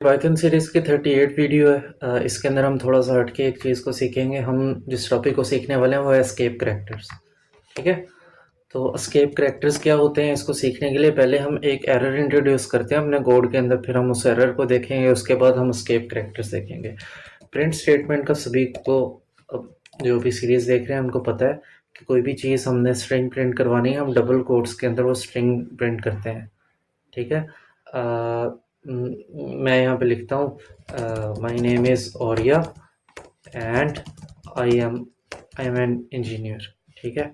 Python series की 38 video है। इसके अंदर हम थोड़ा सा हटके एक चीज़ को सीखेंगे। हम जिस टॉपिक को सीखने वाले हैं वो है एस्केप करैक्टर्स। ठीक है, तो एस्केप करैक्टर्स क्या होते हैं, इसको सीखने के लिए पहले हम एक एरर इंट्रोड्यूस करते हैं अपने कोड के अंदर, फिर हम उस एरर को देखेंगे, उसके बाद हम एस्केप करैक्टर्स देखेंगे। प्रिंट स्टेटमेंट का सभी को, अब जो भी सीरीज़ देख रहे हैं उनको पता है कि कोई भी चीज़ हमने स्ट्रिंग प्रिंट करवानी है, हम डबल कोट्स के अंदर वो स्ट्रिंग प्रिंट करते हैं। ठीक है, मैं यहाँ पे लिखता हूँ my name is Auriya and I am an engineer. ठीक है,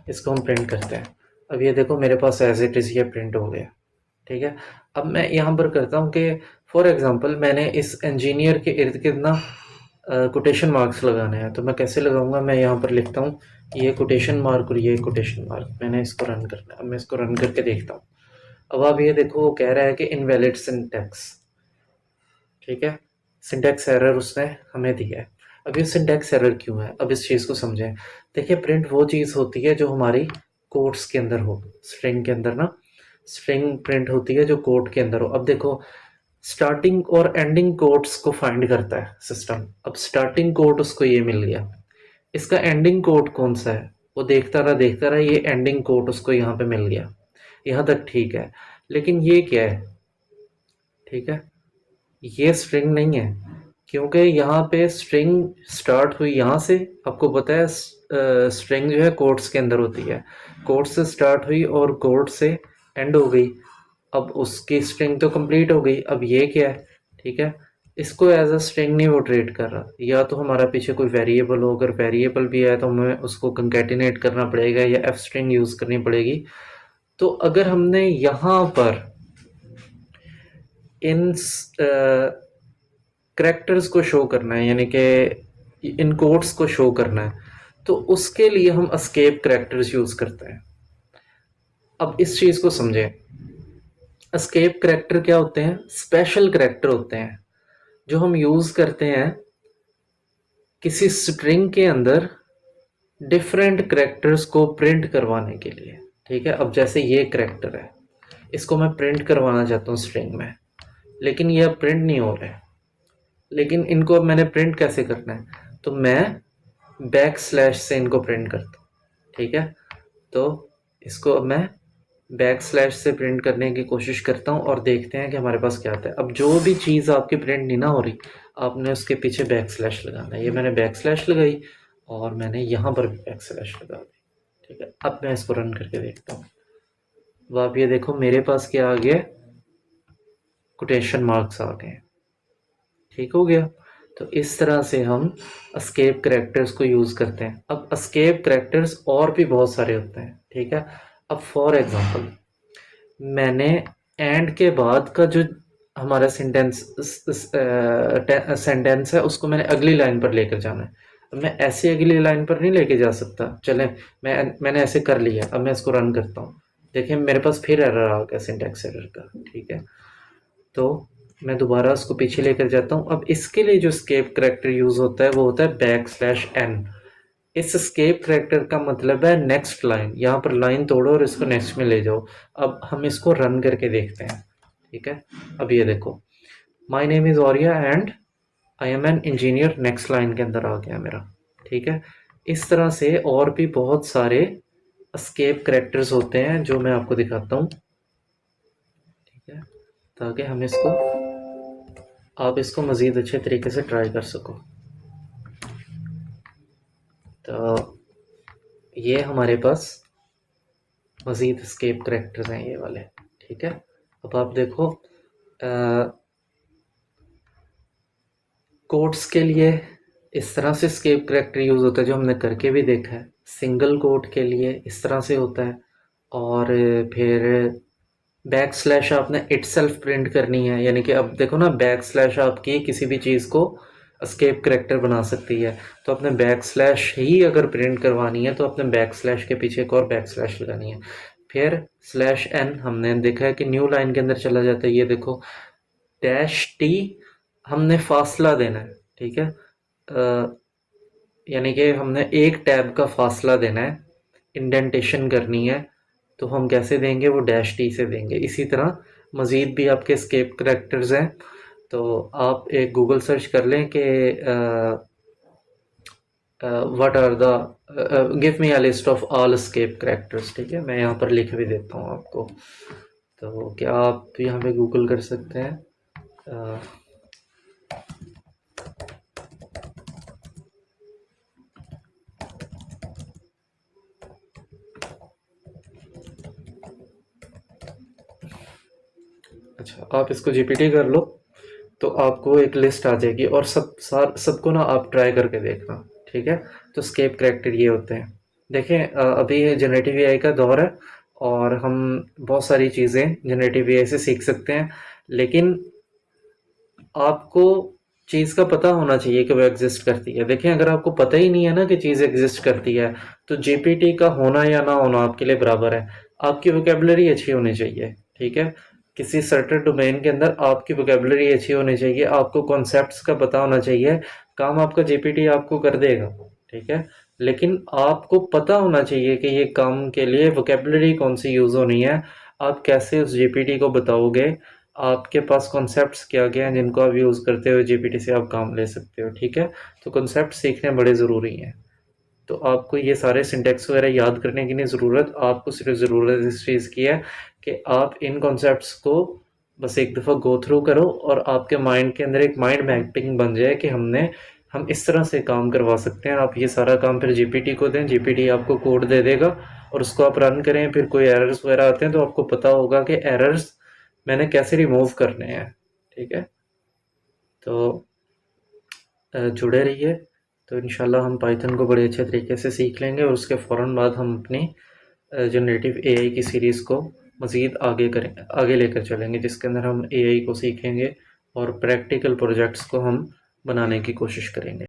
इसको हम प्रिंट करते हैं। अब ये देखो मेरे पास एज इट इज़ ये प्रिंट हो गया। ठीक है, अब मैं यहाँ पर करता हूँ कि फॉर एग्ज़ाम्पल मैंने इस इंजीनियर के इर्द गिर्द ना कोटेशन मार्क्स लगाने हैं, तो मैं कैसे लगाऊंगा, मैं यहाँ पर लिखता हूँ ये कोटेशन मार्क और ये कोटेशन मार्क, मैंने इसको रन करना है। अब मैं इसको रन करके देखता हूँ। अब आप ये देखो वो कह रहा है कि इनवैलिड सिंटैक्स। ठीक है, सिंटैक्स एरर उसने हमें दिया है। अब ये सिंटैक्स एरर क्यों है, अब इस चीज़ को समझें। देखिए, प्रिंट वो चीज़ होती है जो हमारी कोट्स के अंदर हो, स्ट्रिंग के अंदर ना स्ट्रिंग प्रिंट होती है जो कोड के अंदर हो। अब देखो, स्टार्टिंग और एंडिंग कोड्स को फाइंड करता है सिस्टम। अब स्टार्टिंग कोड उसको ये मिल गया, इसका एंडिंग कोड कौन सा है वो देखता रहा, ये एंडिंग कोड उसको यहाँ पे मिल गया। यहाँ तक ठीक है, लेकिन ये क्या है, ठीक है, ये स्ट्रिंग नहीं है, क्योंकि यहाँ पे स्ट्रिंग स्टार्ट हुई यहाँ से। आपको पता है स्ट्रिंग जो है कोट्स के अंदर होती है, कोट से स्टार्ट हुई और कोट से एंड हो गई। अब उसकी स्ट्रिंग तो कंप्लीट हो गई। अब ये क्या है, ठीक है, इसको एज अ स्ट्रिंग नहीं वो ट्रीट कर रहा। या तो हमारा पीछे कोई वेरिएबल हो, अगर वेरिएबल भी है तो हमें उसको कंकैटिनेट करना पड़ेगा या एफ स्ट्रिंग यूज़ करनी पड़ेगी। तो अगर हमने यहाँ पर इन करैक्टर्स को शो करना है, यानी कि इन कोड्स को शो करना है, तो उसके लिए हम एस्केप करैक्टर्स यूज़ करते हैं। अब इस चीज़ को समझें, एस्केप करैक्टर क्या होते हैं, स्पेशल करैक्टर होते हैं जो हम यूज़ करते हैं किसी स्ट्रिंग के अंदर डिफरेंट करैक्टर्स को प्रिंट करवाने के लिए। ठीक है, अब जैसे ये करैक्टर है, इसको मैं प्रिंट करवाना चाहता हूँ स्ट्रिंग में, लेकिन ये अब प्रिंट नहीं हो रहे। लेकिन इनको अब मैंने प्रिंट कैसे करना है, तो मैं बैक स्लैश से इनको प्रिंट करता हूँ। ठीक है, तो इसको अब मैं बैक स्लैश से प्रिंट करने की कोशिश करता हूँ और देखते हैं कि हमारे पास क्या आता है। अब जो भी चीज़ आपकी प्रिंट नहीं ना हो रही, आपने उसके पीछे बैक स्लैश लगाना है। ये मैंने बैक स्लैश लगाई और मैंने यहाँ पर भी बैक स्लैश लगा दी। ठीक है, अब मैं इसको रन करके देखता हूँ। अब आप ये देखो मेरे पास क्या आ गया, कोटेशन मार्क्स आ गए। ठीक हो गया। तो इस तरह से हम एस्केप करैक्टर्स को यूज़ करते हैं। अब एस्केप करैक्टर्स और भी बहुत सारे होते हैं। ठीक है, अब फॉर एग्जांपल मैंने एंड के बाद का जो हमारा सेंटेंस है उसको मैंने अगली लाइन पर लेकर जाना है। अब मैं ऐसे अगली लाइन पर नहीं लेके जा सकता। चलें, मैंने ऐसे कर लिया। अब मैं इसको रन करता हूँ, देखिए मेरे पास फिर एरर आ गया, सिंटैक्स एरर का। ठीक है, तो मैं दोबारा उसको पीछे लेकर जाता हूँ। अब इसके लिए जो स्केप करैक्टर यूज़ होता है वो होता है बैक स्लैश एन। इस स्केप करैक्टर का मतलब है नेक्स्ट लाइन, यहाँ पर लाइन तोड़ो और इसको नेक्स्ट में ले जाओ। अब हम इसको रन करके देखते हैं। ठीक है, अब ये देखो, my name is Auriya and I am an engineer, next line के अंदर आ गया मेरा। ठीक है, इस तरह से और भी बहुत सारे स्केप करैक्टर्स होते हैं जो मैं आपको दिखाता हूँ। ठीक है, ताकि हम इसको, आप इसको मज़ीद अच्छे तरीके से ट्राई कर सको। तो ये हमारे पास मज़ीद स्केप करैक्टर्स हैं ये वाले। ठीक है, अब आप देखो कोट्स के लिए इस तरह से स्केप करैक्टर यूज़ होता है जो हमने करके भी देखा है। सिंगल कोट के लिए इस तरह से होता है। और फिर बैक स्लैश आपने इटसेल्फ प्रिंट करनी है, यानी कि अब देखो ना, बैक स्लैश आपकी किसी भी चीज़ को एस्केप करैक्टर बना सकती है। तो अपने बैक स्लैश ही अगर प्रिंट करवानी है तो अपने बैक स्लैश के पीछे एक और बैक स्लैश लगानी है। फिर स्लैश एन हमने देखा है कि न्यू लाइन के अंदर चला जाता है। ये देखो डैश टी हमने फासला देना है। ठीक है, यानी कि हमने एक टैब का फासला देना है, इंडेंटेशन करनी है, तो हम कैसे देंगे, वो डैश टी से देंगे। इसी तरह मज़ीद भी आपके एस्केप करैक्टर्स हैं, तो आप एक गूगल सर्च कर लें कि what are the give me a list of all escape characters, ठीक है? मैं यहाँ पर लिख भी देता हूँ आपको। तो क्या आप यहाँ पे गूगल कर सकते हैं? अ, अच्छा, आप इसको जीपीटी कर लो, तो आपको एक लिस्ट आ जाएगी, और सबको ना आप ट्राई करके देखना, ठीक है? तो स्केप करैक्टर ये होते हैं। देखें, अभी जनरेटिव एआई का दौर है, और हम बहुत सारी चीज़ें जनरेटिव एआई से सीख सकते हैं, लेकिन आपको चीज़ का पता होना चाहिए कि वो एग्जिस्ट करती है। देखिए, अगर आपको पता ही नहीं है ना कि चीज़ एग्जिस्ट करती है, तो जीपीटी का होना या ना होना आपके लिए बराबर है। आपकी वोकेबलरी अच्छी होनी चाहिए, ठीक है? किसी सर्टेन डोमेन के अंदर आपकी वोकेबलरी अच्छी होनी चाहिए, आपको कॉन्सेप्ट्स का पता होना चाहिए। काम आपका जीपीटी आपको कर देगा, ठीक है? लेकिन आपको पता होना चाहिए कि ये काम के लिए वोकेबलरी कौन सी यूज़ होनी है। आप कैसे उस जीपीटी को बताओगे, आपके पास कॉन्सेप्ट्स क्या-क्या हैं जिनको आप यूज़ करते हुए जीपीटी से आप काम ले सकते हो, ठीक है? तो कॉन्सेप्ट सीखने बड़े ज़रूरी हैं। तो आपको ये सारे सिंटैक्स वगैरह याद करने की नहीं ज़रूरत, आपको सिर्फ ज़रूरत इस चीज़ की है कि आप इन कॉन्सेप्ट्स को बस एक दफ़ा गो थ्रू करो, और आपके माइंड के अंदर एक माइंड मैपिंग बन जाए कि हम इस तरह से काम करवा सकते हैं। आप ये सारा काम फिर जीपीटी को दें, जीपीटी आपको कोड दे देगा, और उसको आप रन करें। फिर कोई एरर्स वगैरह आते हैं तो आपको पता होगा कि एरर्स मैंने कैसे रिमूव करने हैं, ठीक है? तो जुड़े रहिए। तो इंशाल्लाह हम पाइथन को बड़े अच्छे तरीके से सीख लेंगे, और उसके फ़ौरन बाद हम अपनी जनरेटिव एआई की सीरीज़ को मज़ीद आगे लेकर चलेंगे, जिसके अंदर हम एआई को सीखेंगे और प्रैक्टिकल प्रोजेक्ट्स को हम बनाने की कोशिश करेंगे।